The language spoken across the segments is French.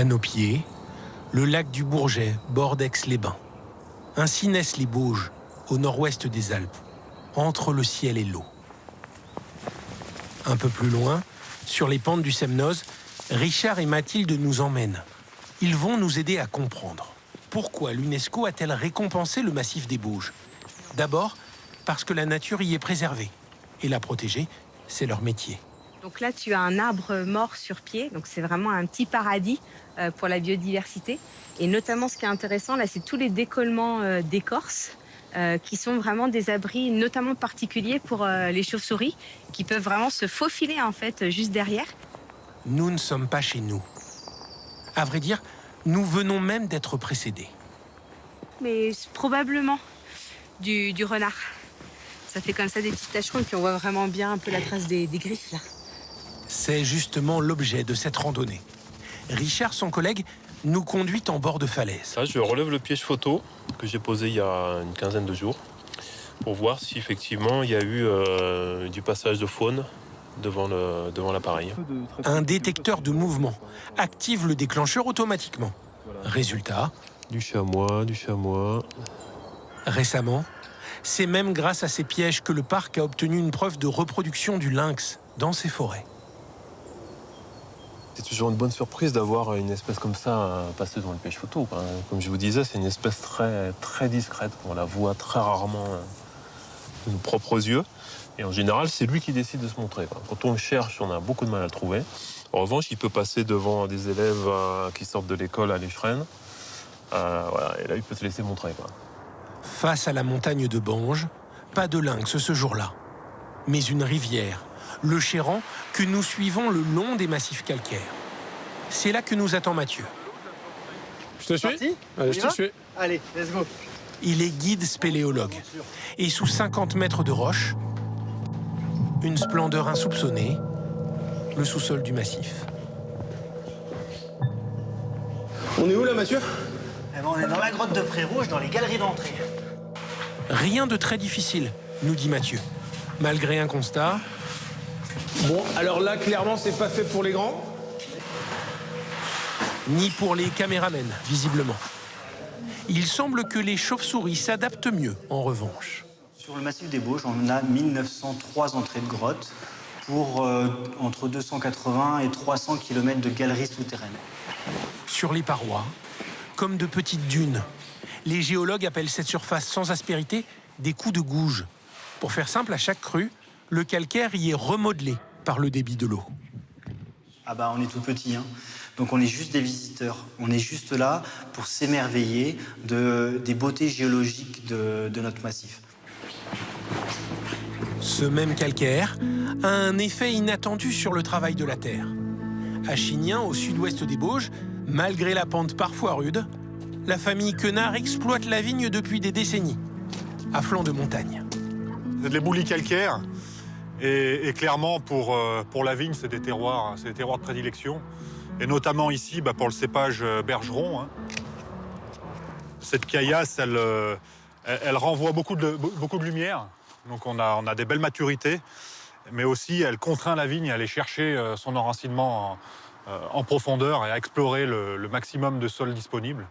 À nos pieds, le lac du Bourget borde Aix-les-Bains. Ainsi naissent les Bauges, au nord-ouest des Alpes, entre le ciel et l'eau. Un peu plus loin, sur les pentes du Semnoz, Richard et Mathilde nous emmènent. Ils vont nous aider à comprendre. Pourquoi l'UNESCO a-t-elle récompensé le massif des Bauges? D'abord, parce que la nature y est préservée. Et la protéger, c'est leur métier. Donc là, tu as un arbre mort sur pied. Donc c'est vraiment un petit paradis pour la biodiversité. Et notamment, ce qui est intéressant, là, c'est tous les décollements d'écorce qui sont vraiment des abris, notamment particuliers pour les chauves-souris, qui peuvent vraiment se faufiler, en fait, juste derrière. Nous ne sommes pas chez nous. À vrai dire, nous venons même d'être précédés. Mais probablement du renard. Ça fait comme ça des petits tacherons, et puis on voit vraiment bien un peu la trace des griffes, là. C'est justement l'objet de cette randonnée. Richard, son collègue, nous conduit en bord de falaise. Ça, je relève le piège photo que j'ai posé il y a une quinzaine de jours pour voir si effectivement il y a eu du passage de faune devant l'appareil. Un détecteur de mouvement active le déclencheur automatiquement. Résultat, Du chamois. récemment, c'est même grâce à ces pièges que le parc a obtenu une preuve de reproduction du lynx dans ses forêts. C'est toujours une bonne surprise d'avoir une espèce comme ça passer devant le piège photo. Comme je vous disais, c'est une espèce très, très discrète. On la voit très rarement de nos propres yeux. Et en général, c'est lui qui décide de se montrer. Quand on le cherche, on a beaucoup de mal à le trouver. En revanche, il peut passer devant des élèves qui sortent de l'école à l'échelle. Voilà, et là, il peut se laisser montrer. Face à la montagne de Bange, pas de lynx ce jour-là, mais une rivière, le Chéran, que nous suivons le long des massifs calcaires. C'est là que nous attend Mathieu. Je te suis? Allez, je te suis. Allez, let's go. Il est guide spéléologue. Et sous 50 mètres de roche, une splendeur insoupçonnée, le sous-sol du massif. On est où là, Mathieu? Eh ben, on est dans la grotte de Pré-Rouge, dans les galeries d'entrée. Rien de très difficile, nous dit Mathieu. Malgré un constat, Bon, alors là, clairement, c'est pas fait pour les grands. ni pour les caméramens, visiblement. Il semble que les chauves-souris s'adaptent mieux, en revanche. Sur le massif des Bauges, on a 1903 entrées de grottes pour entre 280 et 300 km de galeries souterraines. Sur les parois, comme de petites dunes. Les géologues appellent cette surface sans aspérité des coups de gouge. Pour faire simple, à chaque crue, le calcaire y est remodelé par le débit de l'eau. Ah bah on est tout petit, hein. Donc on est juste des visiteurs. On est juste là pour s'émerveiller des beautés géologiques de notre massif. Ce même calcaire a un effet inattendu sur le travail de la terre. À Chignin, au sud-ouest des Bauges, malgré la pente parfois rude, la famille Quenard exploite la vigne depuis des décennies, à flanc de montagne. C'est de l'éboulis calcaire. Et clairement, pour la vigne, c'est des terroirs de prédilection. Et notamment ici, pour le cépage bergeron. Cette caillasse, elle renvoie beaucoup de lumière. Donc on a des belles maturités. Mais aussi, elle contraint la vigne à aller chercher son enracinement en profondeur et à explorer le maximum de sol disponible.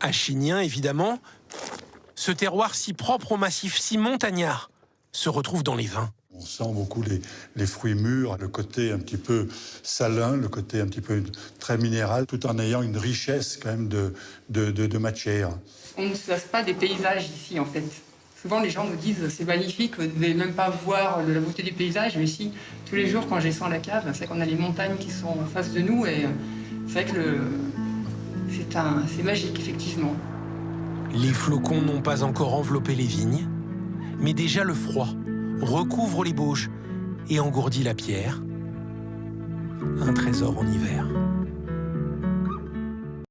À Chignin, évidemment, ce terroir si propre au massif si montagnard se retrouve dans les vins. On sent beaucoup les fruits mûrs, le côté un petit peu salin, le côté un petit peu très minéral, tout en ayant une richesse quand même de matière. On ne se lasse pas des paysages ici, en fait. Souvent, les gens nous disent c'est magnifique, vous ne devez même pas voir la beauté du paysage. Mais ici, tous les jours, quand je descends la cave, c'est qu'on a les montagnes qui sont en face de nous. Et c'est vrai que c'est magique, effectivement. Les flocons n'ont pas encore enveloppé les vignes, mais déjà le froid recouvre les Bauges et engourdit la pierre. Un trésor en hiver.